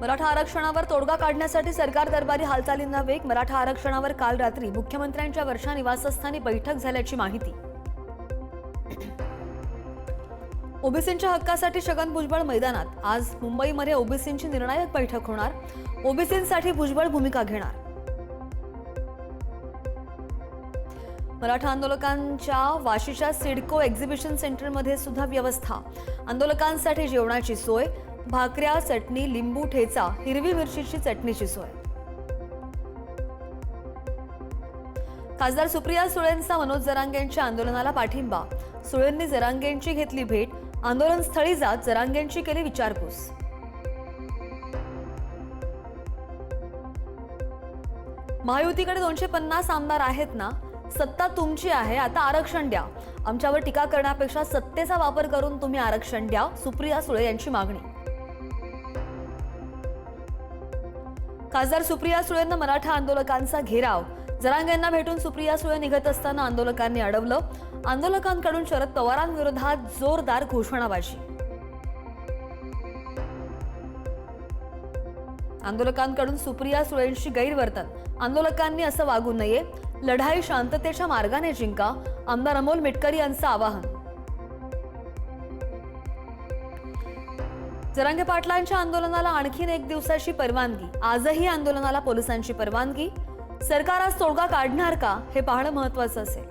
मराठा आरक्षणावर तोडगा काढण्यासाठी सरकार दरबारी हालचालींना वेग. मराठा आरक्षणावर काल रात्री मुख्यमंत्र्यांच्या वर्षा निवासस्थानी बैठक झाल्याची माहिती. ओबीसींच्या हक्कासाठी छगन भुजबळ मैदानात. आज मुंबईमध्ये ओबीसींची निर्णायक बैठक होणार. ओबीसींसाठी भुजबळ भूमिका घेणार. मराठा आंदोलकांच्या वाशीच्या सिडको एक्झिबिशन सेंटरमध्ये सुद्धा व्यवस्था. आंदोलकांसाठी जेवणाची सोय, भाकऱ्या, चटणी, लिंबू ठेचा, हिरवी मिरचीची चटणीची सोय. खासदार सुप्रिया सुळेंचा मनोज जरांगेंच्या आंदोलनाला पाठिंबा. सुळेंनी जरांगेंची घेतली भेट. आंदोलन स्थळी जात जरांगेंची केली विचारपूस. महायुतीकडे 250 आमदार आहेत ना, सत्ता तुमची आहे, आता आरक्षण द्या. आमच्यावर टीका करण्यापेक्षा सत्तेचा वापर करून तुम्ही आरक्षण द्या, सुप्रिया सुळे यांची मागणी. खासदार सुप्रिया सुळेंना मराठा आंदोलकांचा घेराव. जरांगेंना भेटून सुप्रिया सुळे निघत असताना आंदोलकांनी अडवलं. आंदोलकांकडून शरद पवारांविरोधात जोरदार घोषणाबाजी. आंदोलकांकडून सुप्रिया सुळेंशी गैरवर्तन. आंदोलकांनी असं वागू नये. लढाई शांततेच्या मार्गाने जिंका. आमदार अमोल मिटकरी यांचं आवाहन. जरांगे पाटलांच्या आंदोलनाला आणखीन 1 दिवसाची परवानगी. आजही आंदोलनाला पोलिसांची परवानगी. सरकार आज तोडगा काढणार का, हे पाहणं महत्त्वाचं असेल.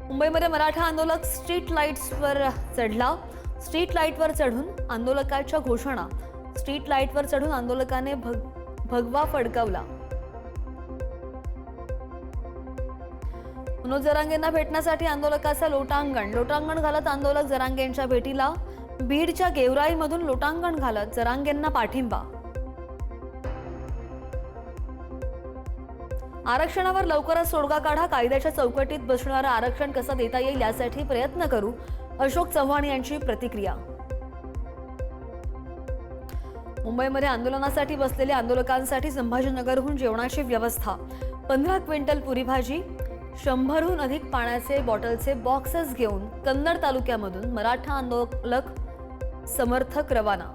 मुंबईमध्ये मराठा आंदोलक स्ट्रीट लाईट्सवर चढला. स्ट्रीट लाईटवर चढून आंदोलकाच्या घोषणा. स्ट्रीट लाईटवर चढून आंदोलकाने भगवा फडकावला. मनोज जरांगेंना भेटण्यासाठी आंदोलकाचा लोटांगण घालत आंदोलक जरांगेंच्या भेटीला. बीडच्या गेवराईमधून लोटांगण घालत जरांगेंना पाठिंबा. आरक्षणावर लवकरच तोडगा काढा. कायद्याच्या चौकटीत बसणारं आरक्षण कसं देता येईल यासाठी प्रयत्न करू. अशोक चव्हाण यांची प्रतिक्रिया. मुंबईमध्ये आंदोलनासाठी बसलेल्या आंदोलकांसाठी संभाजीनगरहून जेवणाची व्यवस्था. 15 क्विंटल पुरी भाजी, 100हून अधिक पाण्याचे बॉटलचे बॉक्सेस घेऊन कन्नड तालुक्यामधून मराठा आंदोलक समर्थक रवाना.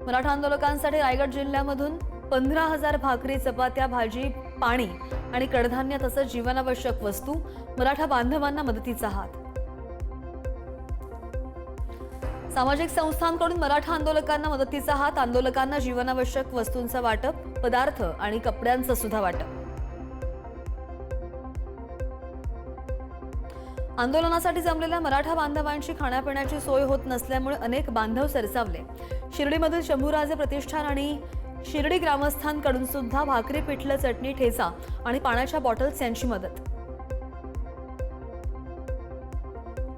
मराठा आंदोलकांसाठी रायगड जिल्ह्यामधून 15,000 भाकरी, चपात्या, भाजी, पाणी आणि कडधान्य तसंच जीवनावश्यक वस्तू. मराठा बांधवांना मदतीचा हात. सामाजिक संस्थांकडून मराठा आंदोलकांना मदतीचा हात. आंदोलकांना जीवनावश्यक वस्तूंचं वाटप, पदार्थ आणि कपड्यांचं सुद्धा वाटप. आंदोलनासाठी जमलेल्या मराठा बांधवांची खाण्यापिण्याची सोय होत नसल्यामुळे अनेक बांधव सरसावले. शिर्डीमधील शंभूराजे प्रतिष्ठान आणि शिर्डी ग्रामस्थांकडून सुद्धा भाकरी, पिठलं, चटणी, ठेचा आणि पाण्याच्या बॉटल्स यांची मदत.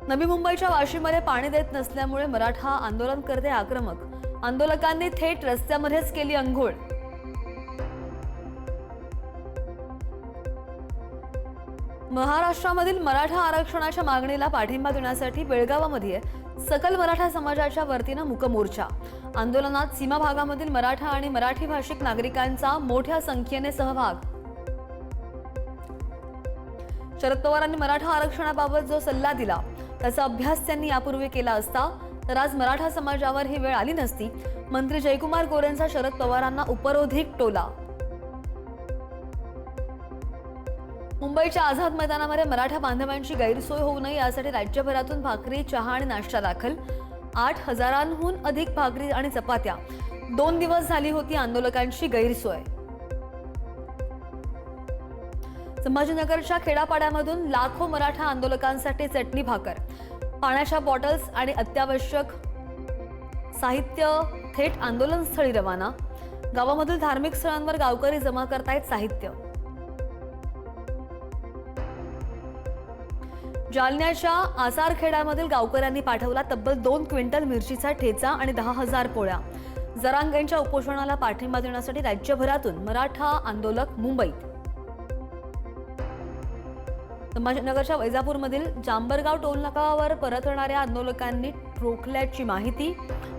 नवी मुंबईच्या वाशीमध्ये पाणी देत नसल्यामुळे मराठा आंदोलनकर्ते आक्रमक. आंदोलकांनी थेट रस्त्यामध्येच केली अंघोळ. महाराष्ट्रामधील मराठा आरक्षणाच्या मागणीला पाठिंबा देण्यासाठी बेळगावामध्ये सकल मराठा समाजाच्या वतीनं मूक मोर्चा. आंदोलनात सीमा भागामधील मराठा आणि मराठी भाषिक नागरिकांचा मोठ्या संख्येने सहभाग. शरद पवारांनी मराठा आरक्षणाबाबत जो सल्ला दिला त्याचा अभ्यास त्यांनी यापूर्वी केला असता तर आज मराठा समाजावर ही वेळ आली नसती. मंत्री जयकुमार गोरेंचा शरद पवारांना उपरोधिक टोला. मुंबईच्या आझाद मैदानामध्ये मराठा बांधवांची गैरसोय होऊ नये यासाठी राज्यभरातून भाकरी, चहा आणि नाश्ता दाखल. 8,000हून अधिक भाकरी आणि चपात्या. 2 दिवस झाली होती आंदोलकांची गैरसोय. संभाजीनगरच्या खेडापाड्यामधून लाखो मराठा आंदोलकांसाठी चटणी, भाकर, पाण्याच्या बॉटल्स आणि अत्यावश्यक साहित्य थेट आंदोलनस्थळी रवाना. गावामधील धार्मिक स्थळांवर गावकरी जमा करतायत साहित्य. जालन्याच्या आसारखेड्यामधील गावकऱ्यांनी पाठवला तब्बल 2 क्विंटल मिरचीचा ठेचा आणि 10,000 पोळ्या. जरांगेंच्या उपोषणाला पाठिंबा देण्यासाठी राज्यभरातून मराठा आंदोलक मुंबईत. संभाजीनगरच्या वैजापूरमधील जांबरगाव टोलनाकावर परतणाऱ्या आंदोलकांनी रोखल्याची माहिती.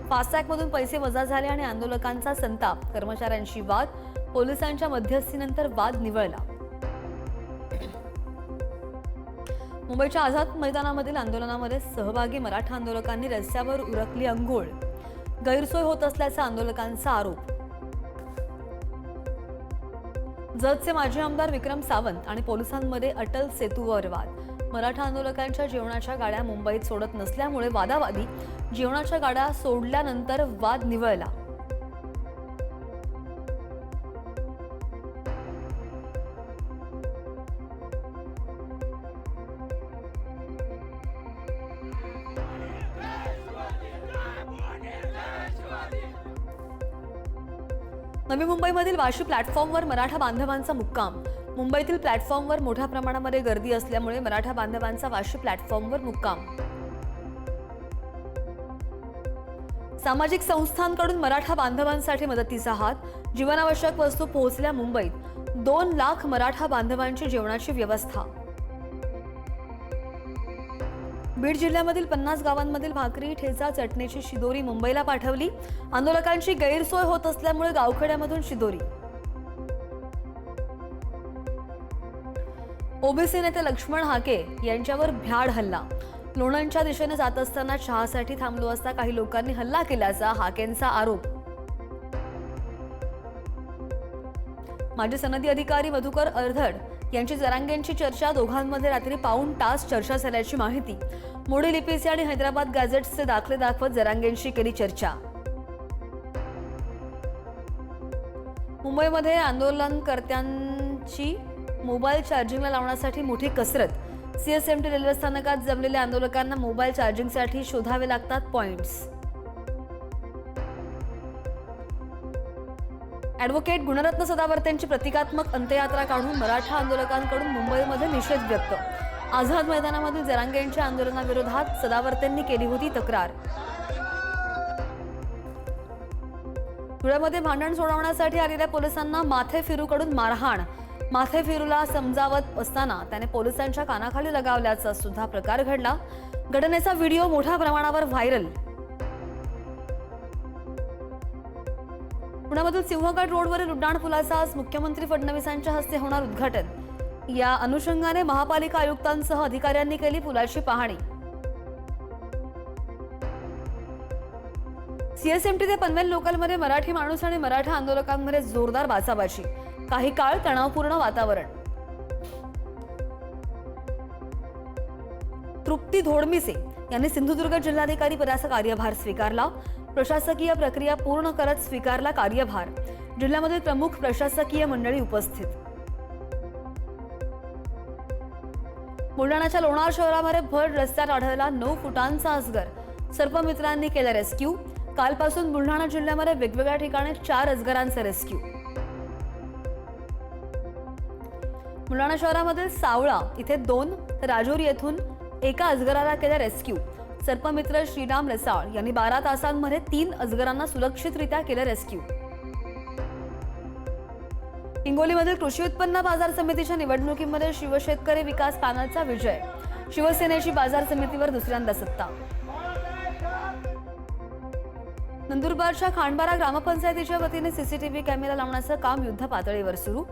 फास्टॅगमधून पैसे वजा झाले आणि आंदोलकांचा संताप. कर्मचाऱ्यांशी वाद. पोलिसांच्या मध्यस्थीनंतर वाद निवळला. मुंबईच्या आझाद मैदानामधील आंदोलनामध्ये सहभागी मराठा आंदोलकांनी रस्त्यावर उरकली अंघोळ, गैरसोय होत असल्याचा आंदोलकांचा आरोप. जतचे माजी आमदार विक्रम सावंत आणि पोलिसांमध्ये अटल सेतूवर वाद. मराठा आंदोलकांच्या जेवणाच्या गाड्या मुंबईत सोडत नसल्यामुळे वादावादी. जेवणाच्या गाड्या सोडल्यानंतर वाद निवळला. नवी मुंबईमधील वाशी प्लॅटफॉर्मवर मराठा बांधवांचा मुक्काम. मुंबईतील प्लॅटफॉर्मवर मोठ्या प्रमाणामध्ये गर्दी असल्यामुळे मराठा बांधवांचा वाशी प्लॅटफॉर्मवर मुक्काम. सामाजिक संस्थांकडून मराठा बांधवांसाठी मदतीचा हात. जीवनावश्यक वस्तू पोहोचल्या मुंबईत. 2 लाख मराठा बांधवांची जेवणाची व्यवस्था. बीड जिल्ह्यामधील 50 गावांमधील भाकरी, ठेचा, चटणीची शिदोरी मुंबईला पाठवली. आंदोलकांची गैरसोय होत असल्यामुळे गावखेड्यामधून शिदोरी. ओबीसी नेते लक्ष्मण हाके यांच्यावर भ्याड हल्ला. लोणंदच्या दिशेने जात असताना चहासाठी थांबलो असता काही लोकांनी हल्ला केल्याचा हाकेंचा आरोप. माजी सनदी अधिकारी मधुकर अर्धड यांची जरांगेंची चर्चा. दोघांमध्ये रात्री पाऊण तास चर्चा झाल्याची माहिती. मोडी लिपीचे आणि हैदराबाद गॅझेट्सचे दाखले दाखवत जरांगेंशी केली चर्चा. मुंबईमध्ये आंदोलनकर्त्यांची मोबाईल चार्जिंगला लावण्यासाठी मोठी कसरत. सीएसएमटी रेल्वे स्थानकात जमलेल्या आंदोलकांना मोबाईल चार्जिंगसाठी शोधावे लागतात पॉइंट्स. ॲडव्होकेट गुणरत्न सदावर्तेंची प्रतिकात्मक अंत्ययात्रा काढून मराठा आंदोलकांकडून मुंबईमध्ये निषेध व्यक्त. आझाद मैदानामधील जरांगेंच्या आंदोलनाविरोधात सदावर्तेंनी केली होती तक्रार. धुळ्यामध्ये भांडण सोडवण्यासाठी आलेल्या पोलिसांना माथेफिरूकडून मारहाण. माथेफिरूला समजावत असताना त्याने पोलिसांच्या कानाखाली लगावल्याचा सुद्धा प्रकार घडला. घटनेचा व्हिडिओ मोठ्या प्रमाणावर व्हायरल. पुण्यामधील सिंहगड रोडवरील उड्डाणपुलाचा आज मुख्यमंत्री फडणवीसांच्या हस्ते होणार उद्घाटन. या अनुषंगाने महापालिका आयुक्तांसह अधिकाऱ्यांनी केली पुलाची पाहणी. सीएसएमटी ते पनवेल लोकलमध्ये मराठी माणूस आणि मराठा आंदोलकांमध्ये जोरदार बाचाबाची. काही काळ तणावपूर्ण वातावरण. तृप्ती धोडमिसे यांनी सिंधुदुर्ग जिल्हाधिकारी पदाचा कार्यभार स्वीकारला. प्रशासकीय प्रक्रिया पूर्ण करत स्वीकारला कार्यभार. जिल्ह्यामधील प्रमुख प्रशासकीय मंडळी उपस्थित. बुलढाण्याच्या लोणार शहरामध्ये भर रस्त्यात आढळला 9 फुटांचा अजगर. सर्पमित्रांनी केलं रेस्क्यू. कालपासून बुलढाणा जिल्ह्यामध्ये वेगवेगळ्या ठिकाणी 4 अजगरांचे रेस्क्यू. बुलढाणा शहरामधील सावळा इथे 2, राजूरी येथून एका अजगराला केलं रेस्क्यू. सर्पमित्र श्रीराम रसाळ यांनी 12 तासांमध्ये 3 अजगरांना सुरक्षितरित्या केलं रेस्क्यू. हिंगोलीमधील कृषी उत्पन्न बाजार समितीच्या निवडणुकीमध्ये शिवशेतकरी विकास पॅनलचा विजय. शिवसेनेची बाजार समितीवर दुसऱ्यांदा सत्ता. नंदुरबारच्या खांडबारा ग्रामपंचायतीच्या वतीने सीसीटीव्ही कॅमेरा लावण्याचं काम युद्ध पातळीवर सुरू.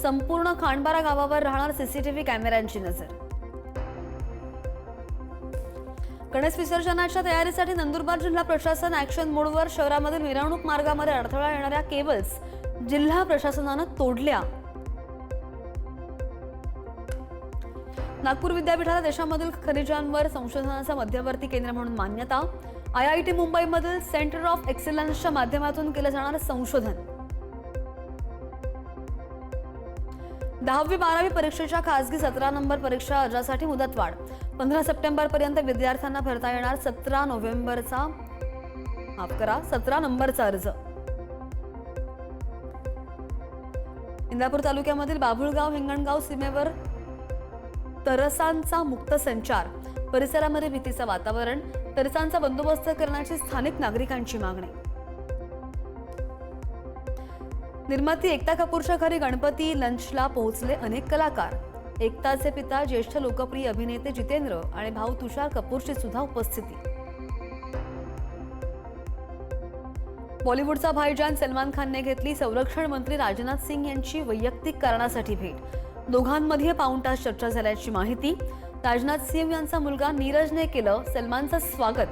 संपूर्ण खांडबारा गावावर राहणार सीसीटीव्ही कॅमेऱ्यांची नजर. गणेश विसर्जनाच्या तयारीसाठी नंदुरबार जिल्हा प्रशासन ऍक्शन मोडवर. शहरामधील मिरवणूक मार्गामध्ये अडथळा येणाऱ्या केबल्स जिल्हा प्रशासनानं तोडल्या. नागपूर विद्यापीठाला देशामधील खनिजांवर संशोधनाचा मध्यवर्ती केंद्र म्हणून मान्यता. IIT मुंबईमधील सेंटर ऑफ एक्सलन्सच्या माध्यमातून केलं जाणार संशोधन. 10वी-12वी परीक्षेच्या खासगी 17 नंबर परीक्षा अर्जासाठी मुदतवाढ. 15 सप्टेंबरपर्यंत विद्यार्थ्यांना भरता येणार 17 नंबरचा अर्ज. इंदापूर तालुक्यामधील बाभुळगाव हिंगणगाव सीमेवर तरसांचा मुक्त संचार. परिसरामध्ये भीतीचं वातावरण. तरसांचा बंदोबस्त करण्याची स्थानिक नागरिकांची मागणी. निर्माती एकता कपूरच्या घरी गणपती लंचला पोहोचले अनेक कलाकार. एकताचे पिता ज्येष्ठ लोकप्रिय अभिनेते जितेंद्र आणि भाऊ तुषार कपूरची सुद्धा उपस्थिती. बॉलिवूडचा भाईजान सलमान खानने घेतली संरक्षण मंत्री राजनाथ सिंग यांची वैयक्तिक कारणासाठी भेट. दोघांमध्ये पाऊण तास चर्चा झाल्याची माहिती. राजनाथ सिंह यांचा मुलगा नीरजने केलं सलमानचं स्वागत.